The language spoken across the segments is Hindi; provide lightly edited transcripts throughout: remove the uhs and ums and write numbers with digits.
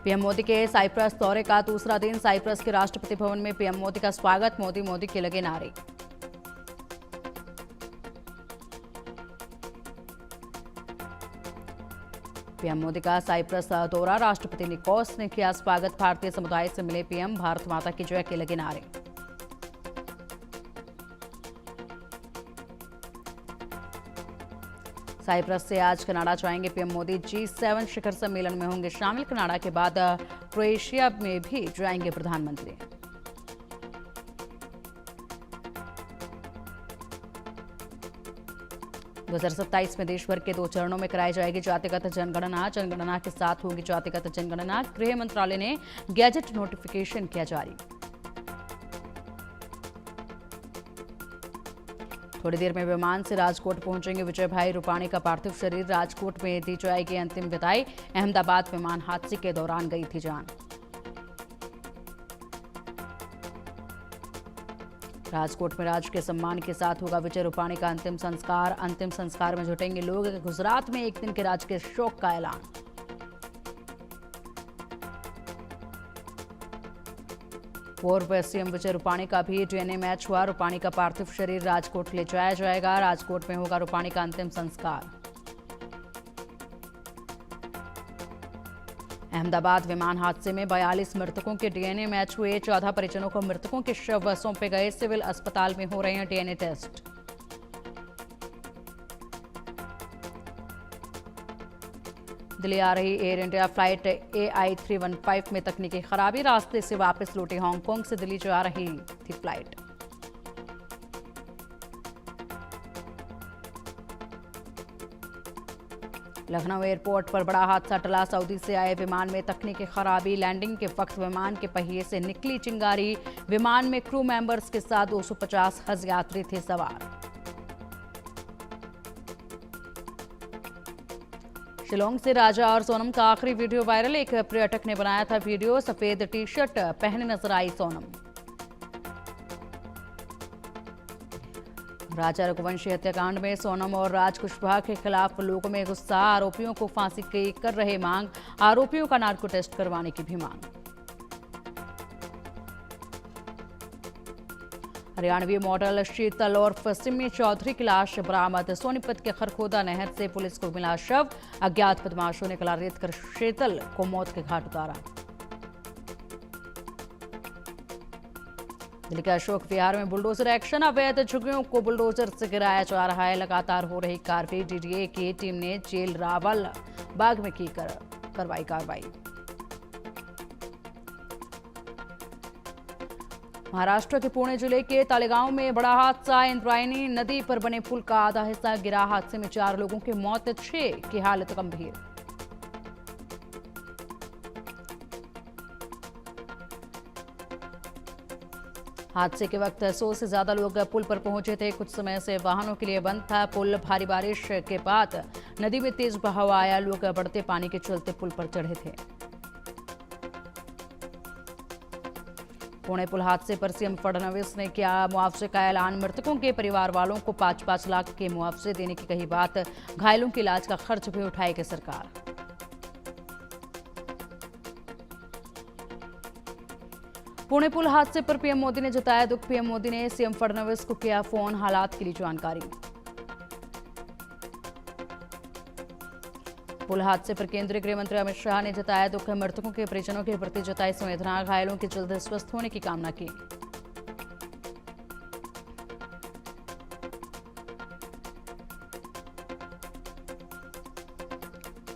पीएम मोदी के साइप्रस दौरे का दूसरा दिन। साइप्रस के राष्ट्रपति भवन में पीएम मोदी का स्वागत। मोदी मोदी के लगे नारे। पीएम मोदी का साइप्रस दौरा। राष्ट्रपति निकोस ने किया स्वागत। भारतीय समुदाय से मिले पीएम। भारत माता की जय के लगे नारे। साइप्रस से आज कनाडा जाएंगे पीएम मोदी। G7 शिखर सम्मेलन में होंगे शामिल। कनाडा के बाद क्रोएशिया में भी जाएंगे प्रधानमंत्री। दो 2027 में देश भर के 2 चरणों में कराई जाएगी जातिगत जनगणना। जनगणना के साथ होगी जातिगत जनगणना। गृह मंत्रालय ने गैजेट नोटिफिकेशन किया जारी। थोड़ी देर में विमान से राजकोट पहुंचेंगे विजय भाई रूपाणी का पार्थिव शरीर। राजकोट में दी जाएगी अंतिम विदाई। अहमदाबाद विमान हादसे के दौरान गई थी जान। राजकोट में राजकीय सम्मान के साथ होगा विजय रूपाणी का अंतिम संस्कार। अंतिम संस्कार में जुटेंगे लोग। गुजरात में एक दिन के राजकीय शोक का ऐलान। पूर्व सीएम विजय रूपाणी का भी डीएनए मैच हुआ। रूपाणी का पार्थिव शरीर राजकोट ले जाया जाएगा। राजकोट में होगा रूपाणी का अंतिम संस्कार। अहमदाबाद विमान हादसे में 42 मृतकों के डीएनए मैच हुए। 14 परिजनों को मृतकों के शव सौंपे गए। सिविल अस्पताल में हो रहे हैं डीएनए टेस्ट। दिल्ली आ रही एयर इंडिया फ्लाइट AI315 में तकनीकी खराबी। रास्ते से वापस लौटी। हांगकांग से दिल्ली जा रही थी फ्लाइट। लखनऊ एयरपोर्ट पर बड़ा हादसा टला। सऊदी से आए विमान में तकनीकी खराबी। लैंडिंग के वक्त विमान के पहिए से निकली चिंगारी। विमान में क्रू मेंबर्स के साथ 250 हज यात्री थे सवार। शिलोंग से राजा और सोनम का आखिरी वीडियो वायरल। एक पर्यटक ने बनाया था वीडियो। सफेद टी शर्ट पहने नजर आई सोनम। राजा रघुवंशी हत्याकांड में सोनम और राज कुशवाहा के खिलाफ लोगों में गुस्सा। आरोपियों को फांसी की कर रहे मांग। आरोपियों का नार्को टेस्ट करवाने की भी मांग। हरियाणवी मॉडल शीतल और सिमी चौधरी की लाश बरामद। सोनीपत के खरखोदा नहर से पुलिस को मिला शव। अज्ञात बदमाशों ने कला रेत कर शीतल को मौत के घाट उतारा। दिल्ली के अशोक विहार में बुलडोजर एक्शन। अवैध झुग्गियों को बुलडोजर से गिराया जा रहा है। लगातार हो रही कार्रवाई। डीडीए की टीम ने जेल रावल बाग में की करवाई कार्रवाई। महाराष्ट्र के पुणे जिले के तालेगांव में बड़ा हादसा। इंद्रायणी नदी पर बने पुल का आधा हिस्सा गिरा। हादसे में 4 लोगों की मौत। 6 की हालत गंभीर। हादसे के वक्त 100 से ज्यादा लोग पुल पर पहुंचे थे। कुछ समय से वाहनों के लिए बंद था पुल। भारी बारिश के बाद नदी में तेज बहाव आया। लोग बढ़ते पानी के चलते पुल पर चढ़े थे। पुणे पुल हादसे पर सीएम फडणवीस ने किया मुआवजे का ऐलान। मृतकों के परिवार वालों को 5-5 लाख के मुआवजे देने की कही बात। घायलों के इलाज का खर्च भी उठाएगी सरकार। पुणे पुल हादसे पर पीएम मोदी ने जताया दुख। पीएम मोदी ने सीएम फडणवीस को किया फोन। हालात की ली जानकारी। पुल हादसे पर केंद्रीय गृह मंत्री अमित शाह ने जताया दुख। मृतकों के परिजनों के प्रति जताई संवेदना। घायलों के जल्द स्वस्थ होने की कामना की।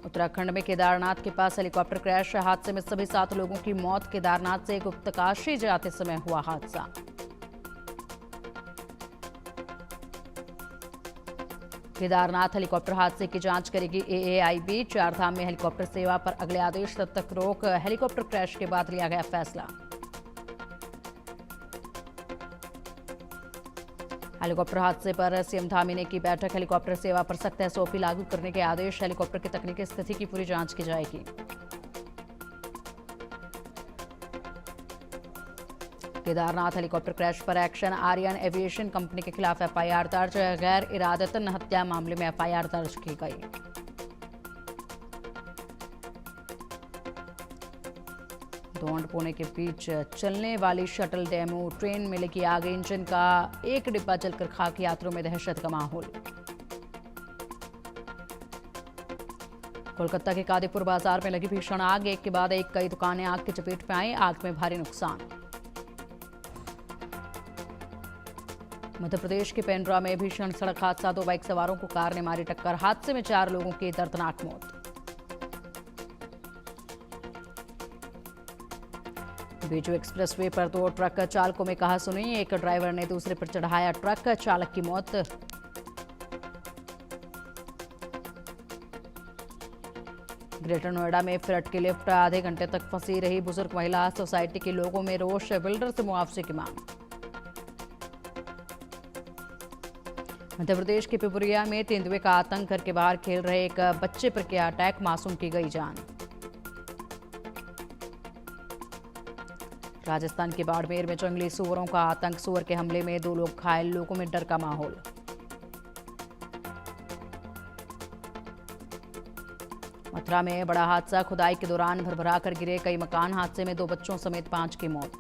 उत्तराखंड में केदारनाथ के पास हेलीकॉप्टर क्रैश। हादसे में सभी 7 लोगों की मौत। केदारनाथ से गुप्तकाशी जाते समय हुआ हादसा। केदारनाथ हेलीकॉप्टर हादसे की जांच करेगी AAIB। 4 धाम में हेलीकॉप्टर सेवा पर अगले आदेश तक रोक। हेलीकॉप्टर क्रैश के बाद लिया गया फैसला। हेलीकॉप्टर हादसे पर सीएम धामी ने की बैठक। हेलीकॉप्टर सेवा पर सख्त SOP लागू करने के आदेश। हेलीकॉप्टर की तकनीकी स्थिति की पूरी जांच की जाएगी। केदारनाथ हेलीकॉप्टर क्रैश पर एक्शन। आर्यन एविएशन कंपनी के खिलाफ FIR दर्ज। गैर इरादतन हत्या मामले में FIR दर्ज की गई। दौंड पुणे के बीच चलने वाली शटल डेमू ट्रेन में लगी आग, इंजन का एक डिब्बा जलकर खाक, यात्रियों में दहशत का माहौल। कोलकाता के कादीपुर बाजार में लगी भीषण आग, एक के बाद एक कई दुकानें आग की चपेट में आई, आग में भारी नुकसान। मध्य प्रदेश के पेंड्रा में भीषण सड़क हादसा, 2 बाइक सवारों को कार ने मारी टक्कर, हादसे में 4 लोगों की दर्दनाक मौत। बीजू एक्सप्रेसवे पर 2 ट्रक चालकों में कहा सुनी, एक ड्राइवर ने दूसरे पर चढ़ाया ट्रक, चालक की मौत। ग्रेटर नोएडा में फ्लड की लिफ्ट आधे घंटे तक फंसी रही, बुजुर्ग महिला, सोसाइटी के लोगों में रोष, बिल्डर से मुआवजे की मांग। मध्य प्रदेश के पिपुरिया में तेंदुए का आतंक, घर के बाहर खेल रहे एक बच्चे पर किया अटैक, मासूम की गई जान। राजस्थान के बाड़मेर में जंगली सूअरों का आतंक, सूअर के हमले में 2 लोग घायल, लोगों में डर का माहौल। मथुरा में बड़ा हादसा, खुदाई के दौरान भरभरा कर गिरे कई मकान, हादसे में 2 बच्चों समेत 5 की मौत।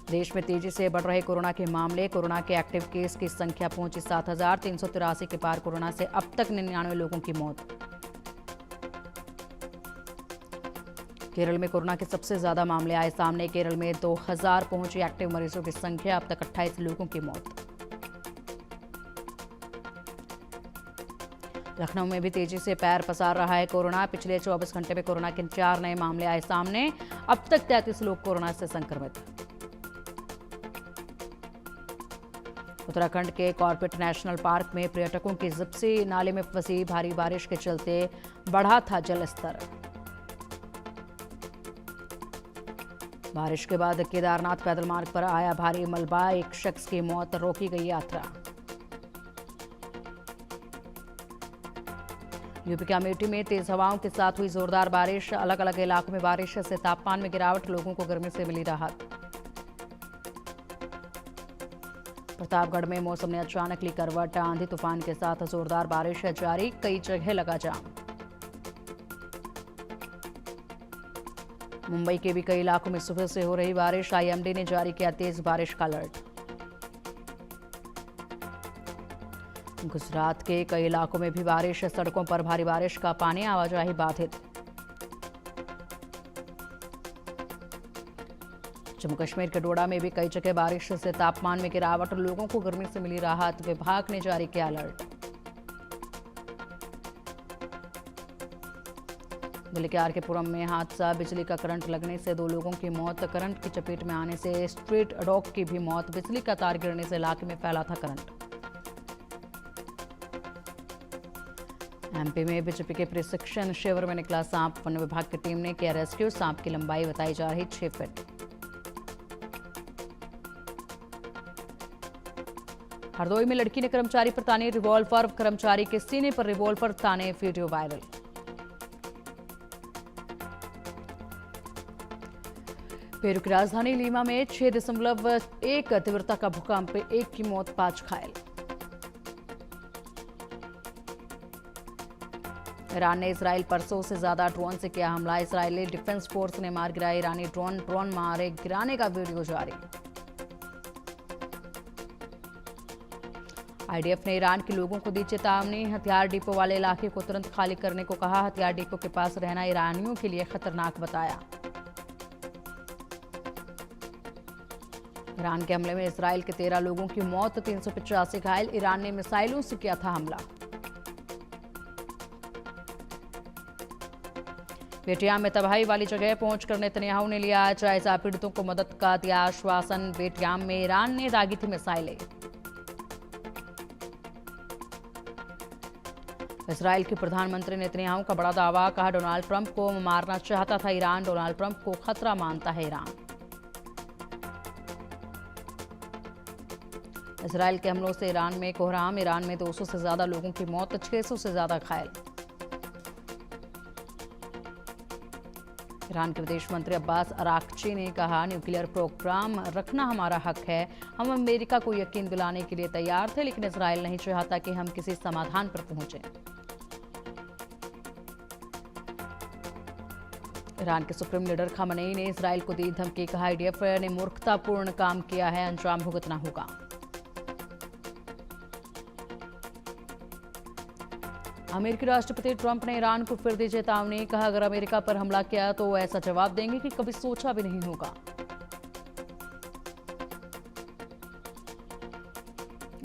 देश में तेजी से बढ़ रहे कोरोना के मामले, कोरोना के एक्टिव केस की संख्या पहुंची 7,383 के पार, कोरोना से अब तक 99 लोगों की मौत। केरल में कोरोना के सबसे ज्यादा मामले आए सामने, केरल में 2000 पहुंची एक्टिव मरीजों की संख्या, अब तक 28 लोगों की मौत। लखनऊ में भी तेजी से पैर पसार रहा है कोरोना, पिछले 24 घंटे में कोरोना के 4 नए मामले आए सामने, अब तक 33 लोग कोरोना से संक्रमित। उत्तराखंड के कॉर्बेट नेशनल पार्क में पर्यटकों की जिप्सी नाले में फंसी, भारी बारिश के चलते बढ़ा था जल स्तर। बारिश के बाद केदारनाथ पैदल मार्ग पर आया भारी मलबा, एक शख्स की मौत, रोकी गई यात्रा। यूपी के अमेठी में तेज हवाओं के साथ हुई जोरदार बारिश, अलग अलग इलाकों में बारिश से तापमान में गिरावट, लोगों को गर्मी से मिली राहत। प्रतापगढ़ में मौसम ने अचानक ली करवट, आंधी तूफान के साथ जोरदार बारिश है जारी, कई जगह लगा जाम। मुंबई के भी कई इलाकों में सुबह से हो रही बारिश, आईएमडी ने जारी किया तेज बारिश का अलर्ट। गुजरात के कई इलाकों में भी बारिश, सड़कों पर भारी बारिश का पानी, आवाजाही बाधित। जम्मू कश्मीर के डोडा में भी कई जगह बारिश से तापमान में गिरावट, लोगों को गर्मी से मिली राहत, विभाग ने जारी किया अलर्ट। दिल्ली के आरके पुरम में हादसा, बिजली का करंट लगने से 2 लोगों की मौत, करंट की चपेट में आने से स्ट्रीट डॉग की भी मौत, बिजली का तार गिरने से इलाके में फैला था करंट। एमपी में बीजेपी के प्रशिक्षण शिविर में निकला सांप, वन विभाग की टीम ने किया रेस्क्यू, सांप की लंबाई बताई जा रही 6 फीट। हरदोई में लड़की ने कर्मचारी पर ताने रिवॉल्वर, कर्मचारी के सीने पर रिवॉल्वर ताने, वीडियो वायरल। पेरू की राजधानी लीमा में 6.1 तीव्रता का भूकंप, 1 की मौत, 5 घायल। ईरान ने इजराइल पर 100 से ज्यादा ड्रोन से किया हमला, इजरायली डिफेंस फोर्स ने मार गिराए ईरानी ड्रोन मारे गिराने का वीडियो जारी। आईडीएफ ने ईरान के लोगों को दी चेतावनी, हथियार डिपो वाले इलाके को तुरंत खाली करने को कहा, हथियार डिपो के पास रहना ईरानियों के लिए खतरनाक बताया। ईरान के हमले में इजराइल के 13 लोगों की मौत, 385 घायल, ईरान ने मिसाइलों से किया था हमला। बेटियां में तबाही वाली जगह पहुंचकर नेतन्याहू ने लिया जायजा, पीड़ितों को मदद का दिया आश्वासन, बेटियां में ईरान ने दागी थी मिसाइलें। इजराइल के प्रधानमंत्री नेतन्याहू का बड़ा दावा, कहा डोनाल्ड ट्रंप को मारना चाहता था ईरान, डोनाल्ड ट्रंप को खतरा मानता है ईरान। इजराइल के हमलों से ईरान में कोहराम, ईरान में 200 से ज्यादा लोगों की मौत, 600 से ज्यादा घायल। ईरान के विदेश मंत्री अब्बास अराक्ची ने कहा, न्यूक्लियर प्रोग्राम रखना हमारा हक है, हम अमेरिका को यकीन दिलाने के लिए तैयार थे, लेकिन इजराइल नहीं चाहता कि हम किसी समाधान पर पहुंचे। ईरान के सुप्रीम लीडर खामनेई ने इजराइल को दी धमकी, कहा आईडीएफ ने मूर्खतापूर्ण काम किया है, अंजाम भुगतना होगा। अमेरिकी राष्ट्रपति ट्रंप ने ईरान को फिर दी चेतावनी, कहा अगर अमेरिका पर हमला किया तो वो ऐसा जवाब देंगे कि कभी सोचा भी नहीं होगा।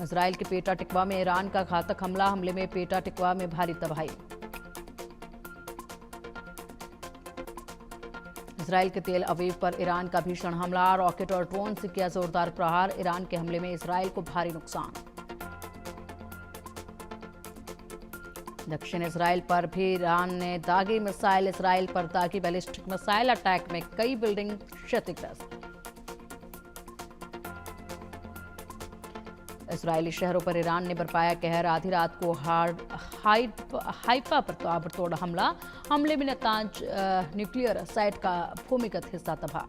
इजराइल के पेटा टिकवा में ईरान का घातक हमला, हमले में पेटा टिकवा में भारी तबाही। इजराइल के तेल अवीव पर ईरान का भीषण हमला, रॉकेट और ड्रोन से किया जोरदार प्रहार, ईरान के हमले में इजराइल को भारी नुकसान। दक्षिण इजराइल पर भी ईरान ने दागी मिसाइल, इजराइल पर दागी बैलिस्टिक मिसाइल अटैक में कई बिल्डिंग क्षतिग्रस्त। इजरायली शहरों पर ईरान ने बरपाया कहर, आधी रात को हाइफा पर ताबड़तोड़ हमला, हमले में नतांज न्यूक्लियर साइट का भूमिगत हिस्सा तबाह।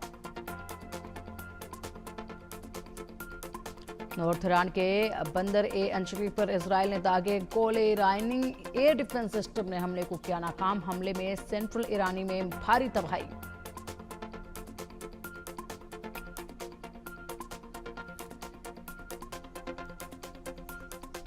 नॉर्थ ईरान के बंदर ए अंचली पर इजराइल ने दागे गोले, ईरानी एयर डिफेंस सिस्टम ने हमले को किया नाकाम, हमले में सेंट्रल ईरानी में भारी तबाही।